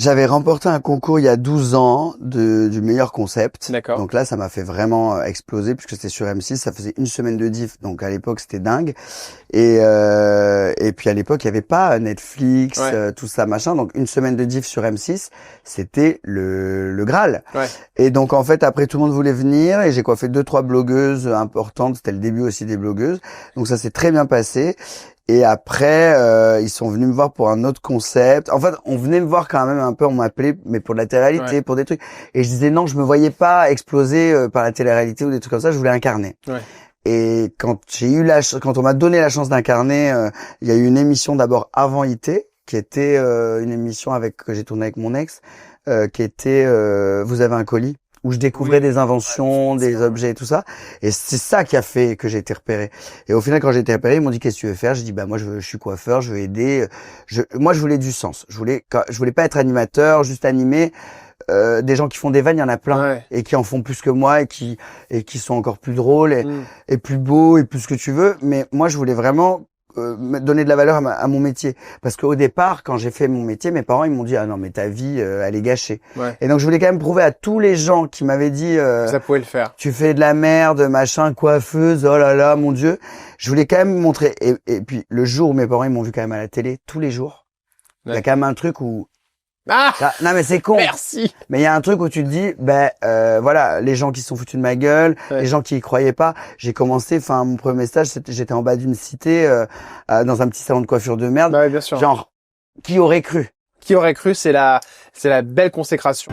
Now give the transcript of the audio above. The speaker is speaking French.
J'avais remporté un concours il y a 12 ans du meilleur concept. D'accord. Donc là, ça m'a fait vraiment exploser puisque c'était sur M6. Ça faisait une semaine de diff. Donc à l'époque, c'était dingue. Et puis à l'époque, il y avait pas Netflix, Ouais. tout ça, machin. Donc une semaine de diff sur M6, c'était le Graal. Ouais. Et donc en fait, après, tout le monde voulait venir et j'ai coiffé 2-3 blogueuses importantes. C'était le début aussi des blogueuses. Donc ça s'est très bien passé. Et après, ils sont venus me voir pour un autre concept. En fait, on venait me voir quand même un peu, on m'appelait, mais pour de la télé-réalité, Ouais. pour des trucs. Et je disais non, je me voyais pas exploser par la télé-réalité ou des trucs comme ça. Je voulais incarner. Ouais. Et quand quand on m'a donné la chance d'incarner, il y a eu une émission d'abord avant IT, qui était une émission que j'ai tournée avec mon ex, qui était Vous avez un colis, où je découvrais Oui. des inventions, des objets et tout ça. Et c'est ça qui a fait que j'ai été repéré. Et au final, quand j'ai été repéré, ils m'ont dit qu'est-ce que tu veux faire? J'ai dit bah moi je suis coiffeur, je veux aider. Moi je voulais du sens. Je voulais pas être animateur, juste animer. Des gens qui font des vannes, il y en a plein Ouais. et qui en font plus que moi et qui sont encore plus drôles Mm. et plus beaux et plus ce que tu veux. Mais moi je voulais vraiment me donner de la valeur à mon métier, parce qu'au départ quand j'ai fait mon métier, mes parents ils m'ont dit ah non mais ta vie elle est gâchée. Ouais. Et donc je voulais quand même prouver à tous les gens qui m'avaient dit Ça pouvait le faire. tu fais de la merde, machin, coiffeuse, oh là là, mon Dieu. Je voulais quand même montrer. Et puis, le jour où mes parents, ils m'ont vu quand même à la télé, tous les jours, il y a Ouais. quand même un truc où... Ah! Non, mais c'est con. Merci! Mais il y a un truc où tu te dis, voilà, les gens qui se sont foutus de ma gueule, Ouais. les gens qui y croyaient pas. J'ai commencé, mon premier stage, j'étais en bas d'une cité, dans un petit salon de coiffure de merde. Bah ouais, bien sûr. Genre, qui aurait cru? Qui aurait cru, c'est la belle consécration.